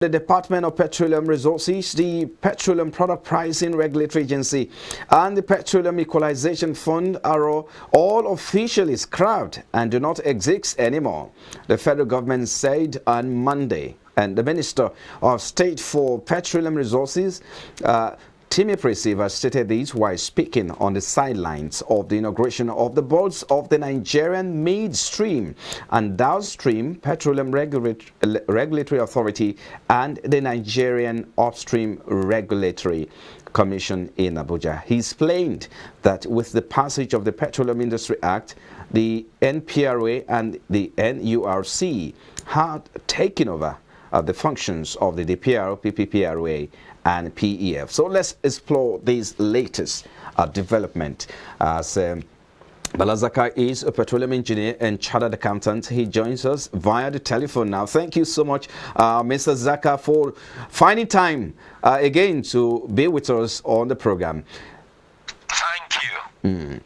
The Department of Petroleum Resources, the Petroleum Product Pricing Regulatory Agency, and the Petroleum Equalization Fund are all officially scrapped and do not exist anymore, the federal government said on Monday. And the Minister of State for Petroleum Resources, Timmy Presiva, stated this while speaking on the sidelines of the inauguration of the boards of the Nigerian Midstream and Downstream Petroleum Regulatory Authority and the Nigerian Upstream Regulatory Commission in Abuja. He explained that with the passage of the Petroleum Industry Act, the NPRA and the NURC had taken over the functions of the DPRO, PPPRA, and PEF. So let's explore this latest development. As Bala Zaka is a petroleum engineer and chartered accountant. He joins us via the telephone now. Thank you so much, Mr. Zaka, for finding time again to be with us on the program. Thank you.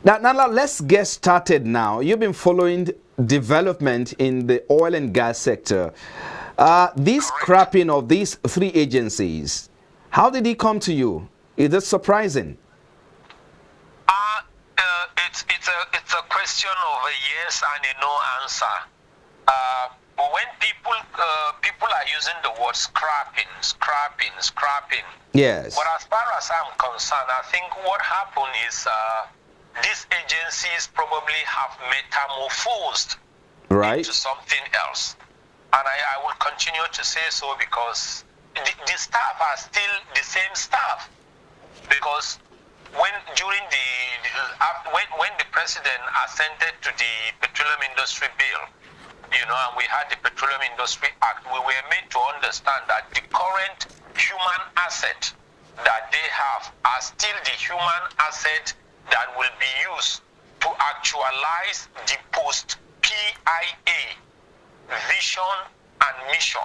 Now, let's get started now. You've been following development in the oil and gas sector. This scrapping of these three agencies, how did it come to you? Is it surprising? It's a question of a yes and a no answer. When people are using the word scrapping. Yes. But as far as I'm concerned, I think what happened is these agencies probably have metamorphosed into something else. And I will continue to say so because the staff are still the same staff. Because when the president assented to the Petroleum Industry Bill, and we had the Petroleum Industry Act, we were made to understand that the current human asset that they have are still the human asset that will be used to actualize the post-PIA vision and mission.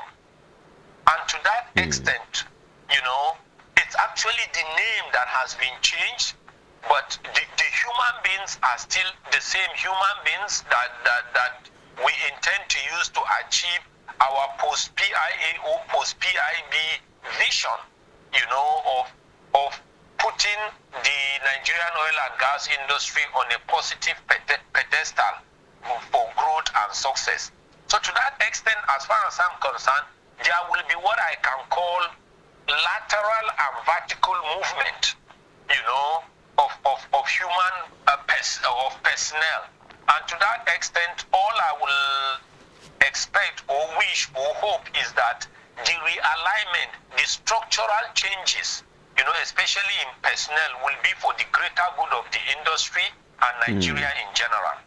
And to that extent, it's actually the name that has been changed, but the human beings are still the same human beings that we intend to use to achieve our post-PIA or post-PIB vision, of putting the Nigerian oil and gas industry on a positive pedestal for growth and success. So to that extent, as far as I'm concerned, there will be what I can call lateral and vertical movement, of human personnel. And to that extent, all I will expect or wish or hope is that the realignment, the structural changes, especially in personnel, will be for the greater good of the industry and Nigeria in general.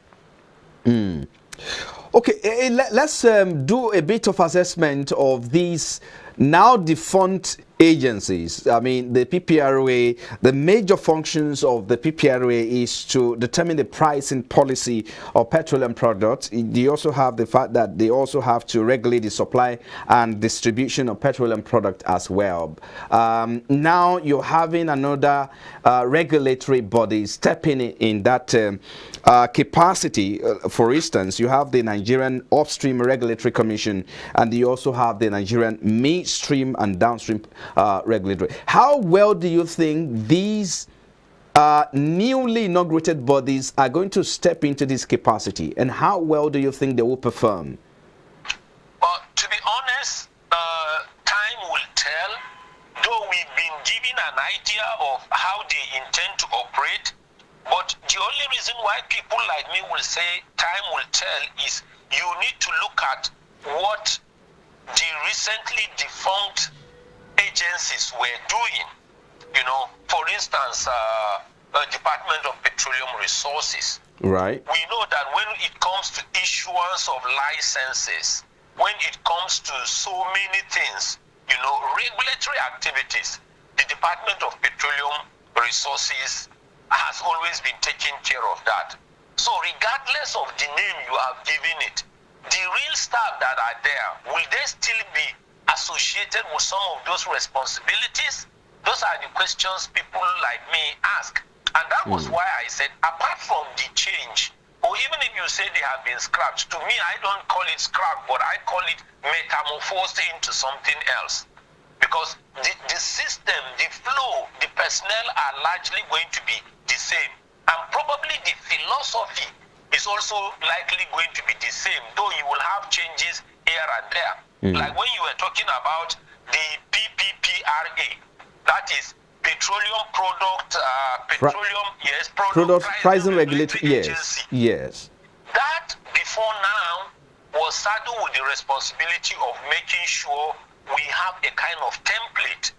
Okay, let's do a bit of assessment of these now defunct agencies. I mean, the PPRA, the major functions of the PPRA is to determine the pricing policy of petroleum products. They also have the fact that they also have to regulate the supply and distribution of petroleum product as well. Now you're having another regulatory body stepping in that capacity. For instance, you have the Nigerian Upstream Regulatory Commission, and you also have the Nigerian Midstream and Downstream Regulatory. How well do you think these newly inaugurated bodies are going to step into this capacity, and how well do you think they will perform? Well, to be honest, time will tell. Though we've been given an idea of how they intend to operate, but the only reason why people like me will say time will tell is you need to look at what the recently defunct agencies were doing. For instance, Department of Petroleum Resources. Right. We know that when it comes to issuance of licenses, when it comes to so many things, regulatory activities, the Department of Petroleum Resources has always been taking care of that. So regardless of the name you have given it, the real staff that are there, will they still be associated with some of those responsibilities? Those are the questions people like me ask. And that was why I said, apart from the change or even if you say they have been scrapped, to me, I don't call it scrap, but I call it metamorphosed into something else. Because the system, the flow, the personnel are largely going to be the same. And probably the philosophy is also likely going to be the same, though you will have changes here and there. Like when you were talking about the PPPRA, that is Petroleum Product, Product Pricing Regulatory Agency. Yes. That before now was saddled with the responsibility of making sure we have a kind of template,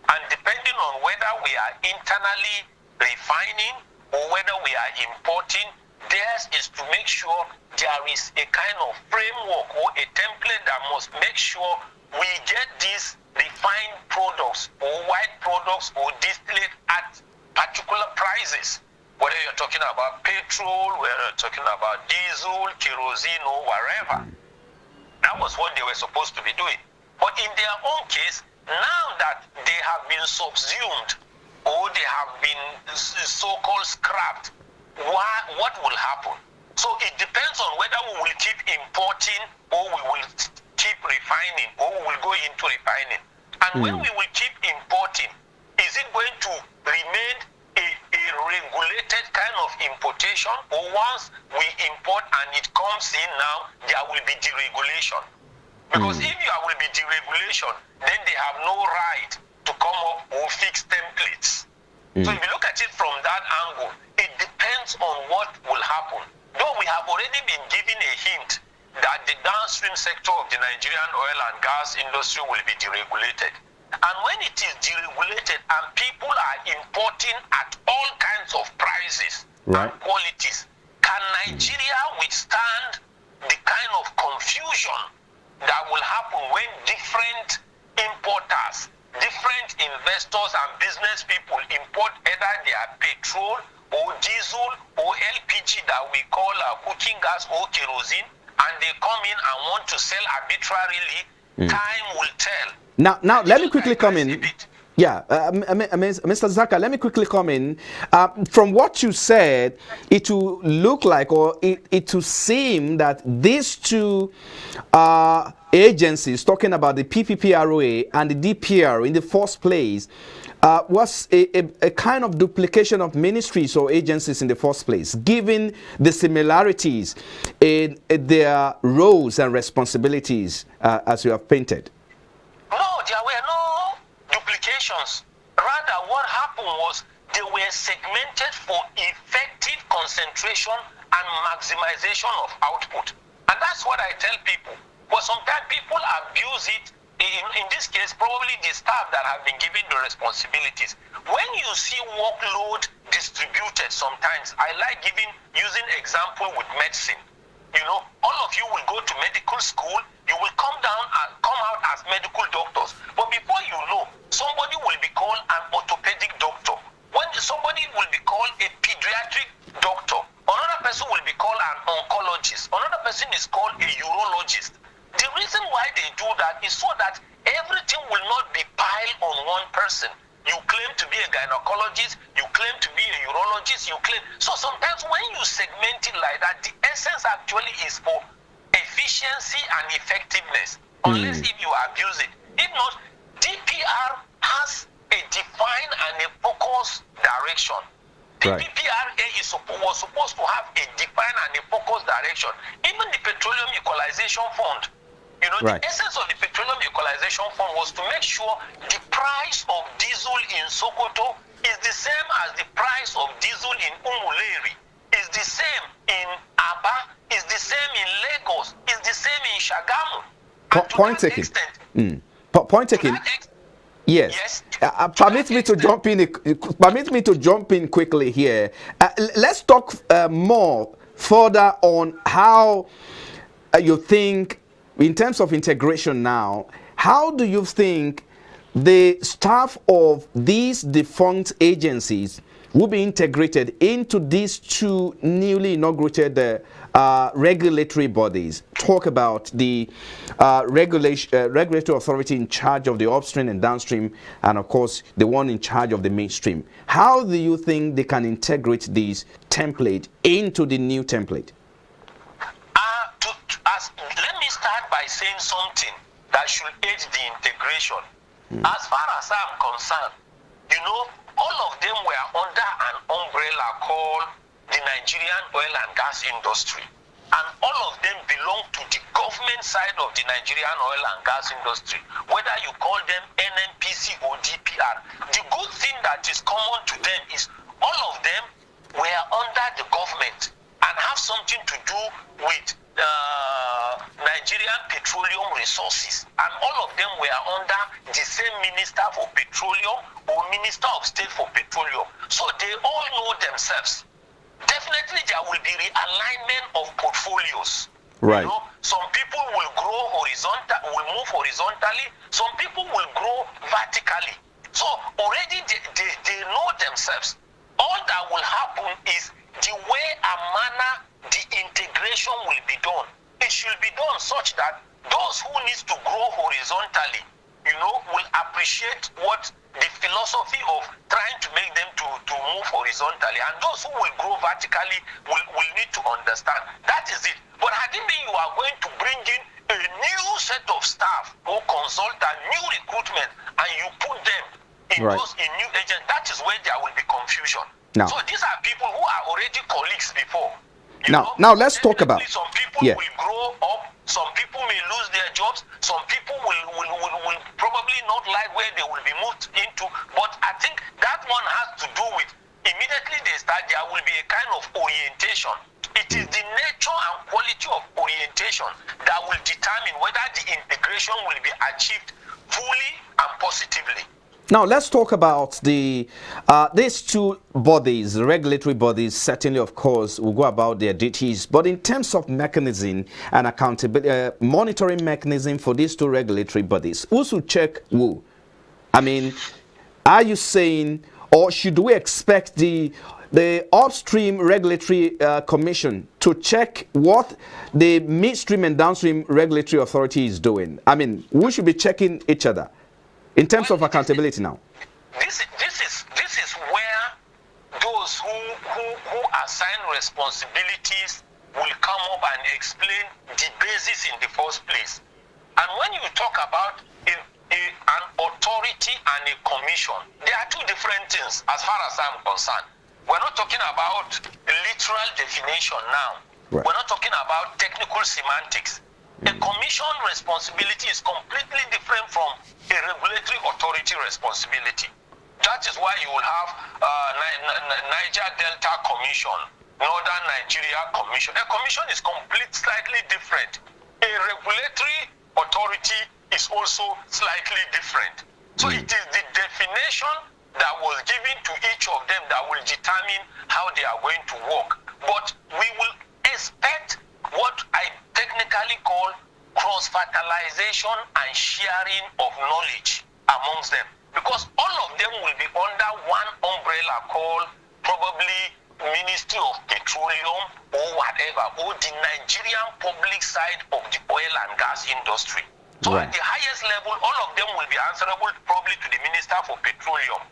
and depending on whether we are internally refining or whether we are importing, theirs is to make sure there is a kind of framework or a template that must make sure we get these refined products or white products or distillate at particular prices. Whether you're talking about petrol, whether you're talking about diesel, kerosene, or wherever. That was what they were supposed to be doing. But in their own case, now that they have been subsumed or they have been so-called scrapped, what will happen? So it depends on whether we will keep importing or we will keep refining or we will go into refining. And when we will keep importing, is it going to remain a regulated kind of importation, or once we import and it comes in now, there will be deregulation? Because if there will be deregulation, then they have no right to come up or fix templates. So if you look at it from that angle, it depends on what will happen. Though we have already been given a hint that the downstream sector of the Nigerian oil and gas industry will be deregulated. And when it is deregulated and people are importing at all kinds of prices and qualities, can Nigeria withstand the kind of confusion that will happen when different importers, different investors and business people import either their petrol or diesel or LPG that we call cooking gas or kerosene, and they come in and want to sell arbitrarily? Time will tell. Now let me quickly come in. Yeah, Mr. Zaka, let me quickly come in. From what you said, it will look like, or it will seem that these two agencies, talking about the PPPRA and the DPR in the first place, was a kind of duplication of ministries or agencies in the first place, given the similarities in their roles and responsibilities as you have painted. No, there were no duplications. Rather, what happened was they were segmented for effective concentration and maximization of output. And that's what I tell people. But sometimes people abuse it. In this case, probably the staff that have been given the responsibilities. When you see workload distributed sometimes, I like using example with medicine. You know, all of you will go to medical school, you will come out as medical doctors. But before you know, somebody will be called an orthopedic doctor. When somebody will be called a pediatric doctor, another person will be called an oncologist, another person is called a urologist. The reason why they do that is so that everything will not be piled on one person. You claim to be a gynecologist, you claim to be a urologist, you claim. So sometimes when you segment it like that, the essence actually is for efficiency and effectiveness, unless if you abuse it. If not, DPR has a defined and a focused direction. PPPRA was supposed to have a defined and a focused direction. Even the Petroleum Equalization Fund, you know, the essence of the Petroleum Equalization Fund was to make sure the price of diesel in Sokoto is the same as the price of diesel in Umuleri, is the same in Aba, is the same in Lagos, is the same in Shagamu. Point taken. Point taken. Yes. Permit me to jump in. Permit me to jump in quickly here. Let's talk more further on how you think, in terms of integration now, how do you think the staff of these defunct agencies will be integrated into these two newly inaugurated regulatory bodies? Talk about the regulatory authority in charge of the upstream and downstream, and of course the one in charge of the midstream. How do you think they can integrate this template into the new template? let me start by saying something that should aid the integration. As far as I'm concerned, you know, all of them were under an umbrella called the Nigerian oil and gas industry. And all of them belong to the government side of the Nigerian oil and gas industry, whether you call them NNPC or DPR. The good thing that is common to them is all of them were under the government and have something to do with Nigerian Petroleum Resources. And all of them were under the same Minister for Petroleum or Minister of State for Petroleum. So they all know themselves. Definitely there will be realignment of portfolios. Right. You know, some people will grow will move horizontally, some people will grow vertically. So already they know themselves. All that will happen is the way and manner the integration will be done. It should be done such that those who need to grow horizontally, you know, will appreciate what the philosophy of trying to make them to move horizontally, and those who will grow vertically will need to understand. That is it. But had it been you are going to bring in a new set of staff or consultant, new recruitment, and you put them in in new agents, that is where there will be confusion. Now, so these are people who are already colleagues before. Now let's talk about. Some people will grow up. Some people may lose their jobs. Some people will probably not like where they will be moved into. But I think that one has to do with immediately they start, there will be a kind of orientation. It is the nature and quality of orientation that will determine whether the integration will be achieved fully and positively. Now let's talk about the these two bodies, the regulatory bodies. Certainly, of course, will go about their duties. But in terms of mechanism and accountability, monitoring mechanism for these two regulatory bodies, who should check who? I mean, are you saying, or should we expect the Upstream Regulatory Commission to check what the midstream and downstream regulatory authority is doing? I mean, we should be checking each other. In terms of accountability now. This is where those who assign responsibilities will come up and explain the basis in the first place. And when you talk about an authority and a commission, there are two different things as far as I'm concerned. We're not talking about literal definition now. Right. We're not talking about technical semantics. A commission responsibility is completely different from a regulatory authority responsibility. That is why you will have Niger Delta Commission, Northern Nigeria Commission. A commission is slightly different. A regulatory authority is also slightly different. So it is the definition that was given to each of them that will determine how they are going to work. But we will expect what I technically call cross-fertilization and sharing of knowledge amongst them. Because all of them will be under one umbrella called probably Ministry of Petroleum or whatever, or the Nigerian public side of the oil and gas industry. So at the highest level, all of them will be answerable probably to the Minister for Petroleum.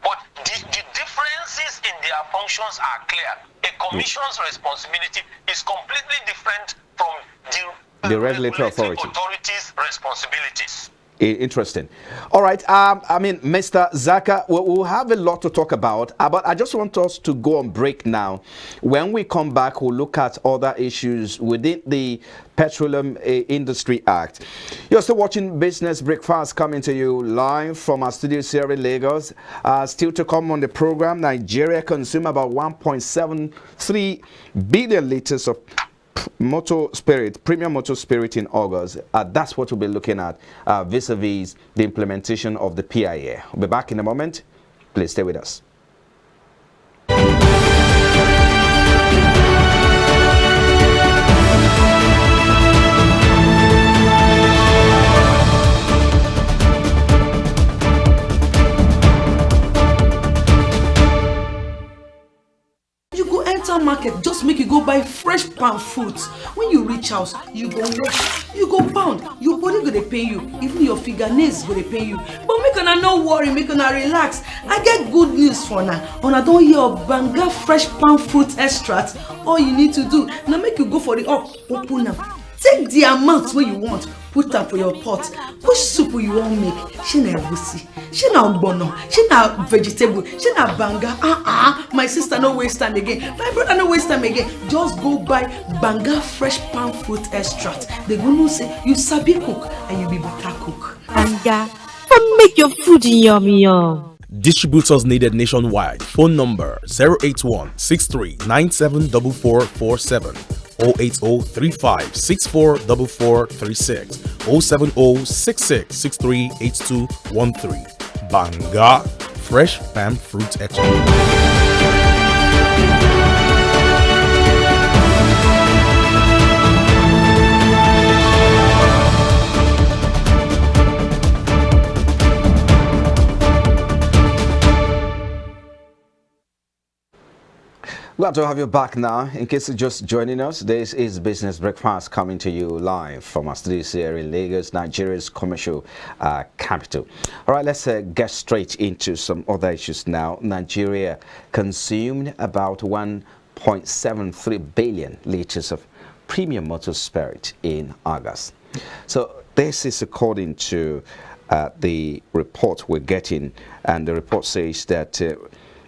But the differences in their functions are clear. A commission's responsibility is completely different from the regulatory authorities' responsibilities. Interesting. All right. I mean, Mr. Zaka, we'll have a lot to talk about, but I just want us to go on break now. When we come back, we'll look at other issues within the Petroleum Industry Act. You're still watching Business Breakfast, coming to you live from our studios here in Lagos. Still to come on the program, Nigeria consumed about 1.73 billion liters of premium motor spirit in August. That's what we'll be looking at vis-a-vis the implementation of the PIA. We'll be back in a moment. Please stay with us. Market just make you go buy fresh palm fruits. When you reach house, you go wash, you go pound, your body go dey pain you, even your fingernails go dey pain you. But make una no worry, make una relax. I get good news for una. Una don hear of Banga fresh palm fruit extract. All you need to do na make you go for the open am, take the amount wey you want, put am for your pot. Which soup you wan make? Shey na egusi, shey na ogbono, shey na vegetable, shey na banga. My sister no waste time again, my brother no waste time again. Just go buy banga fresh palm fruit extract. They go know say you sabi cook and you be better cook. Banga, make your food yummy yum. Distributors needed nationwide. Phone number 081 63 974447, 080 35 64 4436, 070 66 63 8213. Banga Fresh Palm Fruit Extract. Glad to have you back now. In case you're just joining us, this is Business Breakfast coming to you live from our studios here in Lagos, Nigeria's commercial capital. All right, let's get straight into some other issues now. Nigeria consumed about 1.73 billion liters of premium motor spirit in August. So this is according to the report we're getting, and the report says that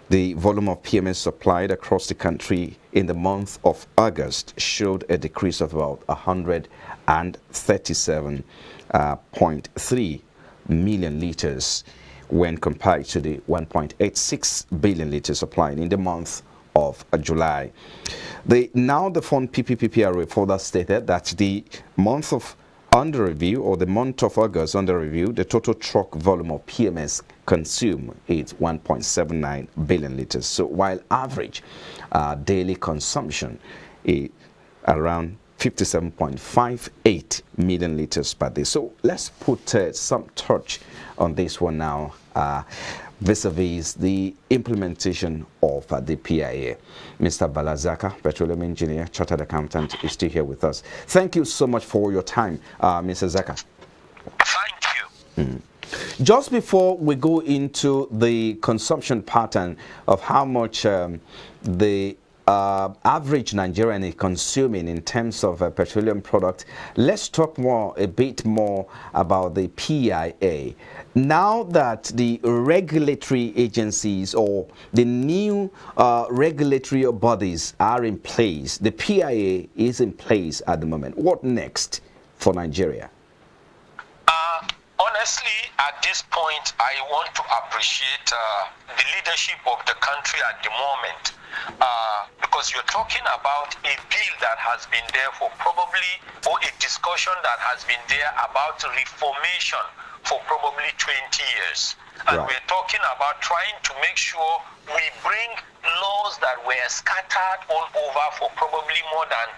the volume of PMS supplied across the country in the month of August showed a decrease of about 137.3 million liters when compared to the 1.86 billion liters supplied in the month of July. The fund PPPPRA further stated that the month of under review, or the month of August under review, the total truck volume of PMS consumed is 1.79 billion liters. So while average daily consumption is around 57.58 million liters per day. So let's put some touch on this one now, vis-a-vis the implementation of the PIA. Mr. Balazaka, petroleum engineer, chartered accountant, is still here with us. Thank you so much for your time, Mr. Zaka. Thank you. Just before we go into the consumption pattern of how much the average Nigerian is consuming in terms of petroleum product, let's talk a bit more about the PIA. Now that the regulatory agencies or the new regulatory bodies are in place, the PIA is in place at the moment. What next for Nigeria? Honestly, at this point, I want to appreciate the leadership of the country at the moment, because you're talking about a bill that has been there for or a discussion that has been there about reformation for probably 20 years. And right. We're talking about trying to make sure we bring laws that were scattered all over for probably more than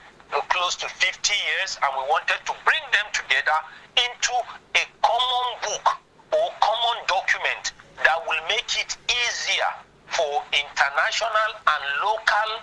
close to 50 years, and we wanted to bring them together into a common book or common document that will make it easier for international and local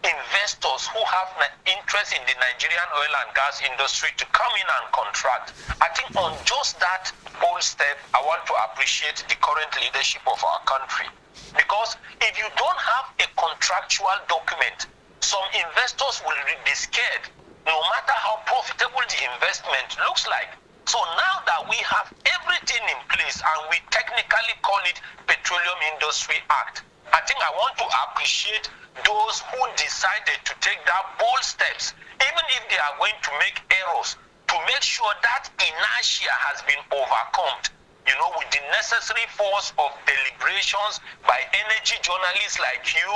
investors who have interest in the Nigerian oil and gas industry to come in and contract. I think on just that whole step, I want to appreciate the current leadership of our country. Because if you don't have a contractual document, some investors will be scared, no matter how profitable the investment looks like. So now that we have everything in place, and we technically call it Petroleum Industry Act, I think I want to appreciate those who decided to take that bold steps, even if they are going to make errors, to make sure that inertia has been overcome, with the necessary force of deliberations by energy journalists like you,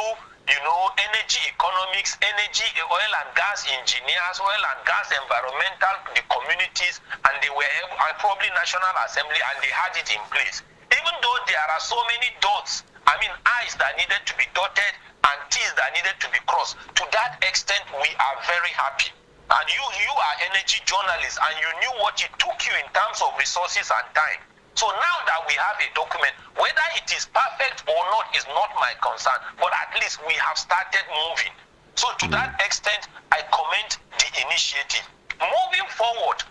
energy economics, energy, oil and gas engineers, oil and gas environmental, the communities, and they were probably National Assembly, and they had it in place. Even though there are so many dots, I's that needed to be dotted and T's that needed to be crossed, to that extent, we are very happy. And you are energy journalists, and you knew what it took you in terms of resources and time. So now that we have a document, whether it is perfect or not is not my concern, but at least we have started moving. So to that extent, I commend the initiative. Moving forward,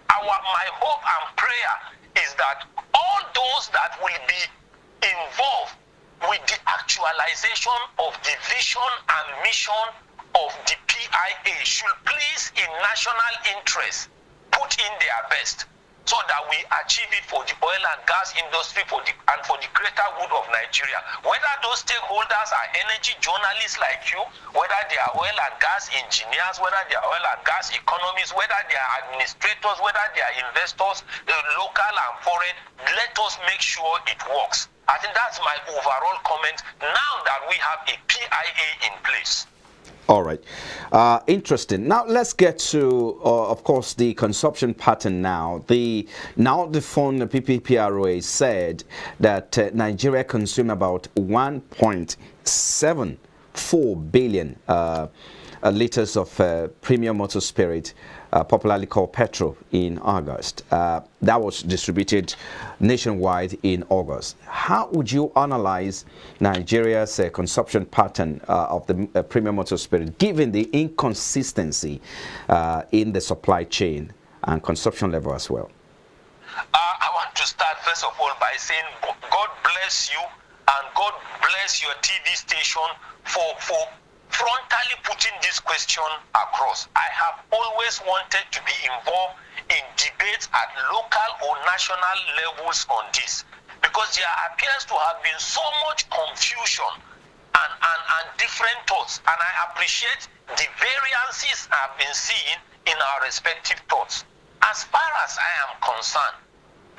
my hope and prayer is that all those that will be involved with the actualization of the vision and mission of the PIA should please, in national interest, put in their best so that we achieve it for the oil and gas industry and for the greater good of Nigeria. Whether those stakeholders are energy journalists like you, whether they are oil and gas engineers, whether they are oil and gas economists, whether they are administrators, whether they are investors, local and foreign, let us make sure it works. I think that's my overall comment now that we have a PIA in place. All right. Interesting. Now let's get to, of course, the consumption pattern now. The phone PPPROA said that Nigeria consumed about 1.74 billion liters of premium motor spirit, popularly called petrol, in August. That was distributed nationwide in August. How would you analyze Nigeria's consumption pattern of the premium motor spirit, given the inconsistency in the supply chain and consumption level as well? I want to start first of all by saying God bless you and God bless your TV station for frontally putting this question across. I have always wanted to be involved in debates at local or national levels on this, because there appears to have been so much confusion and different thoughts, and I appreciate the variances I've been seeing in our respective thoughts. As far as I am concerned,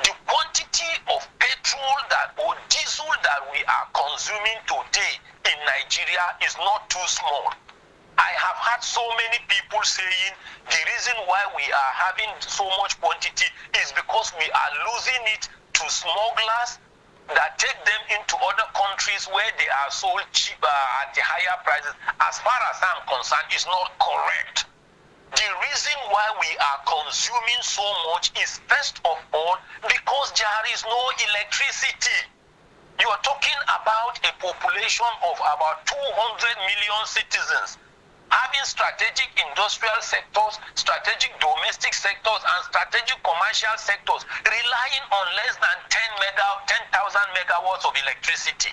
the quantity of petrol or diesel that we are consuming today in Nigeria is not too small. I have had so many people saying the reason why we are having so much quantity is because we are losing it to smugglers that take them into other countries where they are sold cheaper at the higher prices. As far as I'm concerned, it's not correct. The reason why we are consuming so much is, first of all, because there is no electricity. You are talking about a population of about 200 million citizens having strategic industrial sectors, strategic domestic sectors, and strategic commercial sectors relying on less than 10,000 megawatts of electricity.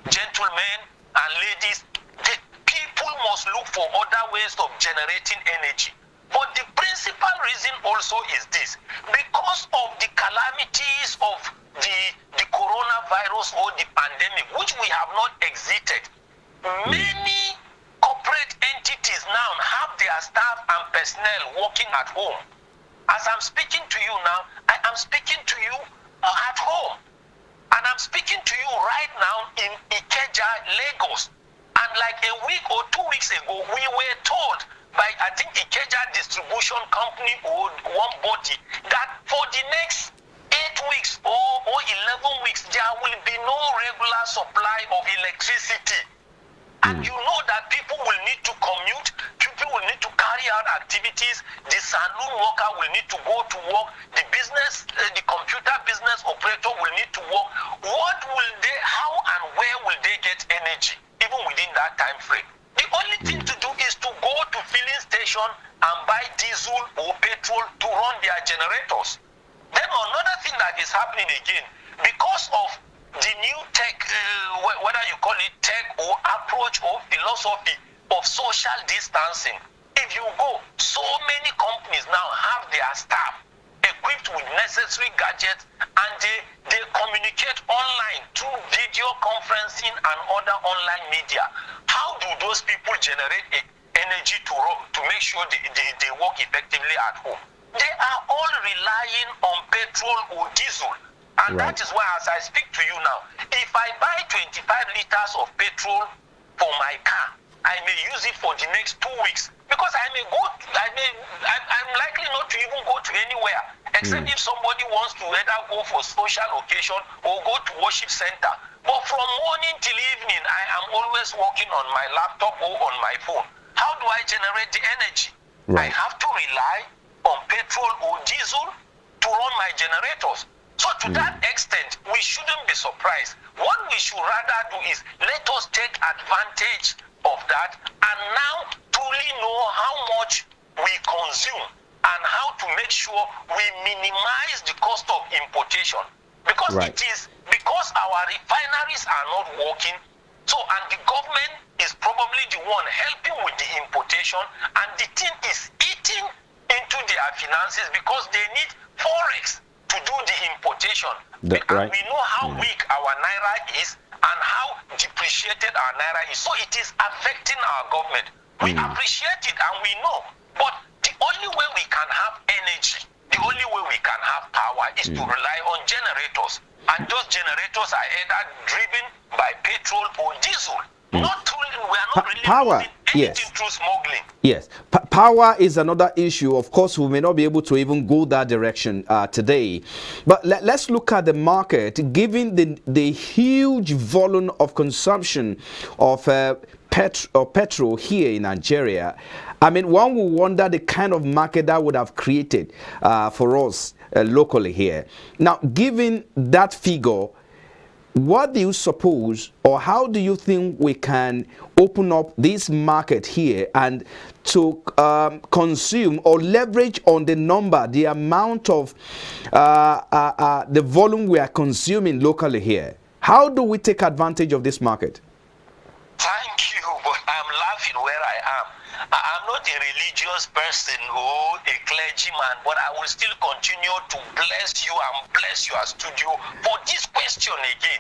Gentlemen and ladies, the people must look for other ways of generating energy. But the principal reason also is this: because of the calamities of the coronavirus or the pandemic, which we have not exited, many corporate entities now have their staff and personnel working at home. As I'm speaking to you now, I am speaking to you at home. And I'm speaking to you right now in Ikeja, Lagos. And like a week or 2 weeks ago, we were told by, I think, Ikeja Distribution Company or one body that for the next 8 weeks or 11 weeks, there will be no regular supply of electricity. And you know that people will need to commute, people will need to carry out activities, the saloon worker will need to go to work, the computer business operator will need to work. How and where will they get energy, even within that time frame? The only thing to do is to go to filling station and buy diesel or petrol to run their generators. Then another thing that is happening again, because of the new tech, whether you call it tech or approach or philosophy of social distancing, if you go, so many companies now have their staff equipped with necessary gadgets, and they communicate online through video conferencing and other online media. How do those people generate energy to make sure they work effectively at home? They are all relying on petrol or diesel. And that is why, as I speak to you now, if I buy 25 liters of petrol for my car, I may use it for the next 2 weeks, because I'm likely not to even go to anywhere, except if somebody wants to either go for social occasion or go to worship center. But from morning till evening, I am always working on my laptop or on my phone. How do I generate the energy? I have to rely on petrol or diesel to run my generators. So to that extent, we shouldn't be surprised. What we should rather do is let us take advantage of that and now truly know how much we consume and how to make sure we minimize the cost of importation. Because it is because our refineries are not working, So, and the government is probably the one helping with the importation, and the thing is eating into their finances because they need forex to do the importation. Right. And we know how weak our naira is and how depreciated our naira is. So it is affecting our government. We appreciate it and we know. But the only way we can have energy, the only way we can have power is to rely on generators. And those generators are either driven by petrol or diesel. Not through, we are not really Power, moving anything yes. through smuggling. Yes, power is another issue. Of course, we may not be able to even go that direction today. But let's look at the market. Given the huge volume of consumption of petrol here in Nigeria, I mean, one will wonder the kind of market that would have created for us locally here. Now, given that figure, what do you suppose, or how do you think we can open up this market here and to consume or leverage on the number, the amount of the volume we are consuming locally here? How do we take advantage of this market? Thank you, but I'm laughing where I am. I'm not a religious person or a clergyman, but I will still continue to bless you and bless your studio for this question again.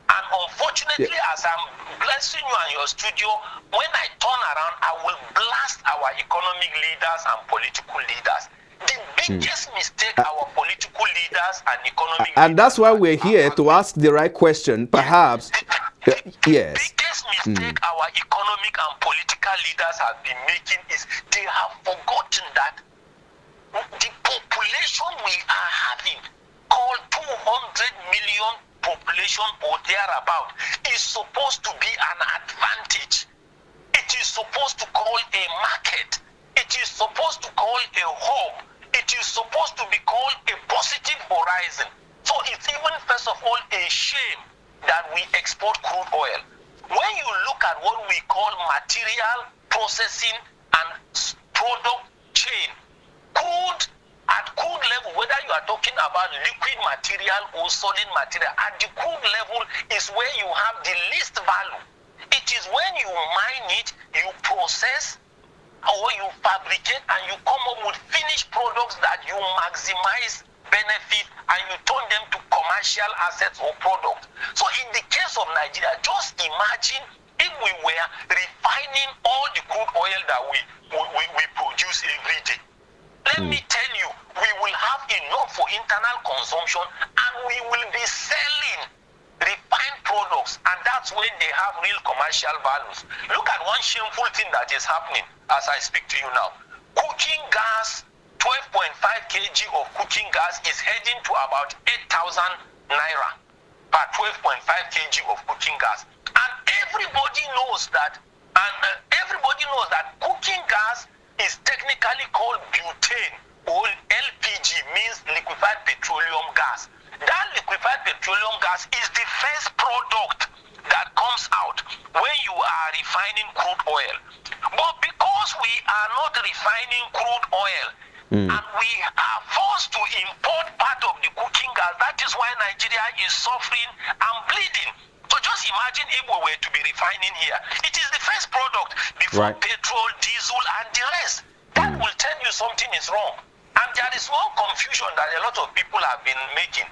And unfortunately, as I'm blessing you and your studio, when I turn around, I will blast our economic leaders and political leaders. The biggest mistake our political leaders and economic and that's why leaders we're here to ask the right question, perhaps. Yes. The biggest mistake our economic and political leaders have been making is they have forgotten that the population we are having, called 200 million population or thereabout, is supposed to be an advantage. It is supposed to call a market. It is supposed to call a hub. It is supposed to be called a positive horizon. So it's even, first of all, a shame that we export crude oil. When you look at what we call material processing and product chain, at crude level, whether you are talking about liquid material or solid material, at the crude level is where you have the least value. It is when you mine it, you process, or you fabricate, and you come up with finished products that you maximize benefit and you turn them to commercial assets or products. So in the case of Nigeria, just imagine if we were refining all the crude oil that we produce every day. Let me tell you, we will have enough for internal consumption and we will be selling refined products, and that's when they have real commercial values. Look at one shameful thing that is happening as I speak to you now. Cooking gas, 12.5 kg of cooking gas is heading to about 8,000 naira per 12.5 kg of cooking gas. And everybody knows that, cooking gas is technically called butane, or LPG, means liquefied petroleum gas. That liquefied petroleum gas is the first product that comes out when you are refining crude oil. But because we are not refining crude oil, and we are forced to import part of the cooking gas, that is why Nigeria is suffering and bleeding. So just imagine if we were to be refining here. It is the first product before petrol, diesel, and the rest. That will tell you something is wrong. And there is one confusion that a lot of people have been making.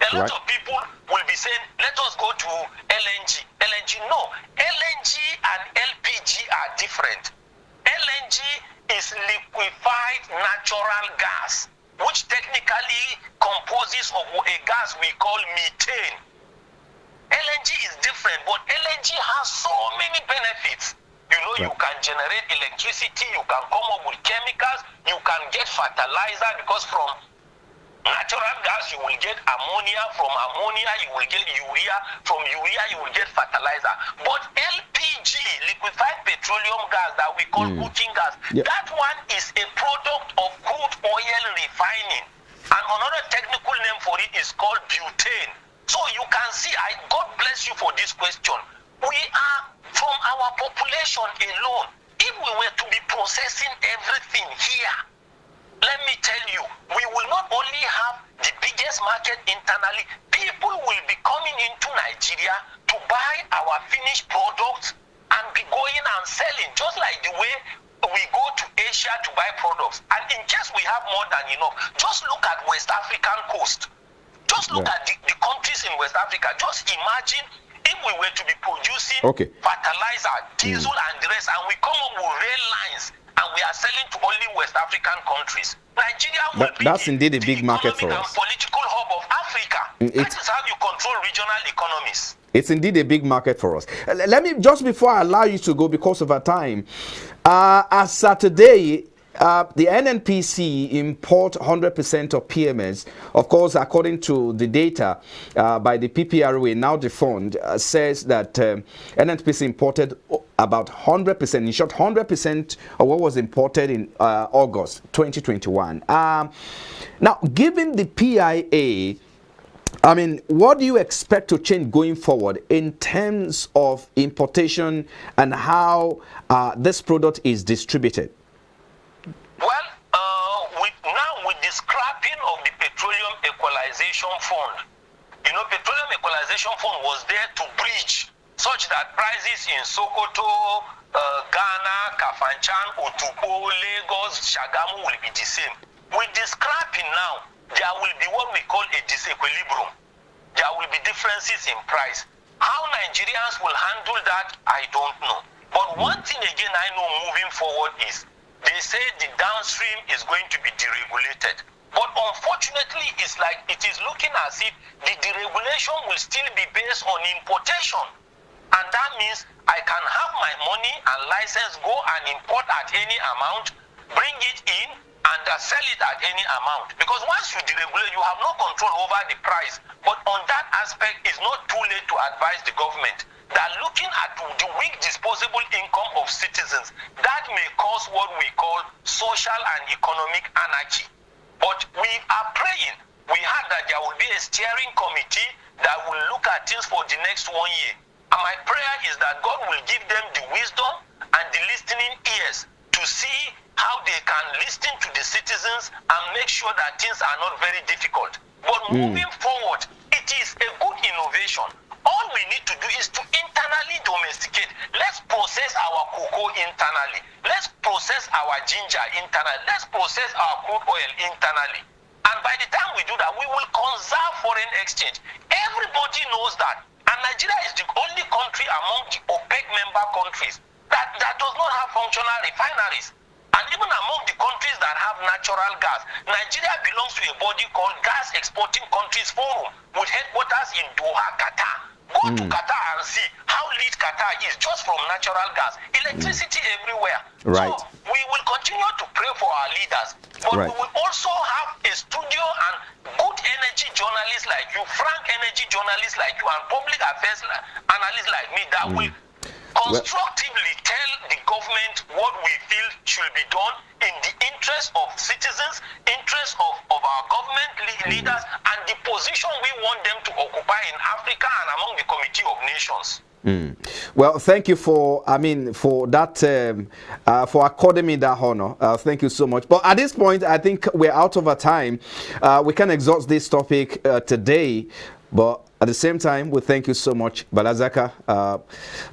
A lot of people will be saying, let us go to LNG. No, LNG and LPG are different. LNG is liquefied natural gas, which technically composes of a gas we call methane. LNG is different, but LNG has so many benefits. You know, you can generate electricity, you can come up with chemicals, you can get fertilizer, because from natural gas you will get ammonia, from ammonia you will get urea, from urea you will get fertilizer. But LPG, liquefied petroleum gas that we call cooking gas, that one is a product of crude oil refining. And another technical name for it is called butane. So you can see, God bless you for this question. We are, from our population alone, if we were to be processing everything here, let me tell you, we will not only have the biggest market internally, people will be coming into Nigeria to buy buy our finished products and be going and selling, just like the way we go to Asia to buy products. And in case we have more than enough, just look at West African coast. Just look at the countries in West Africa. Just imagine if we were to be producing fertilizer, diesel, and the rest, and we come up with rail lines, and we are selling to only West African countries. Nigeria will be that's indeed a big market for us. And political hub of Africa. That is how you control regional economies. It's indeed a big market for us. Let me, just before I allow you to go because of our time, as today, the NNPC import 100% of PMS. Of course, according to the data by the PPROA, now the fund, says that NNPC imported about 100%, in short, 100% of what was imported in August 2021. Now, given the PIA, I mean, what do you expect to change going forward in terms of importation and how this product is distributed? Well, with the scrapping of the Petroleum Equalization Fund, Petroleum Equalization Fund was there to bridge such that prices in Sokoto, Ghana, Kafanchan, Otupo, Lagos, Shagamu will be the same. With the scrapping now, there will be what we call a disequilibrium. There will be differences in price. How Nigerians will handle that, I don't know. But one thing again I know moving forward is, they say the downstream is going to be deregulated. But unfortunately, it's like it is looking as if the deregulation will still be based on importation. And that means I can have my money and license, go and import at any amount, bring it in, and sell it at any amount. Because once you deregulate, you have no control over the price. But on that aspect, it's not too late to advise the government that looking at the weak disposable income of citizens, that may cause what we call social and economic anarchy. But we are praying. We heard that there will be a steering committee that will look at things for the next 1 year. And my prayer is that God will give them the wisdom and the listening ears to see how they can listen to the citizens and make sure that things are not very difficult. But moving forward, it is a good innovation. All we need to do is to internally domesticate. Let's process our cocoa internally. Let's process our ginger internally. Let's process our crude oil internally. And by the time we do that, we will conserve foreign exchange. Everybody knows that. And Nigeria is the only country among the OPEC member countries that does not have functional refineries. And even among the countries that have natural gas, Nigeria belongs to a body called Gas Exporting Countries Forum with headquarters in Doha, Qatar. Go to Qatar and see how lit Qatar is just from natural gas. Electricity everywhere. Right. So we will continue to pray for our leaders. But we will also have a studio and good energy journalists like you, frank energy journalists like you, and public affairs analysts like me that will constructively tell the government what we feel should be done in the interest of citizens, interest of our government leaders, and the position we want them to occupy in Africa and among the Committee of Nations. Well, thank you for that, for according me that honor. Thank you so much. But at this point, I think we're out of our time. We can exhaust this topic today, but at the same time, we thank you so much, Balazaka,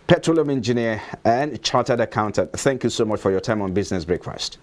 petroleum engineer and chartered accountant. Thank you so much for your time on Business Breakfast.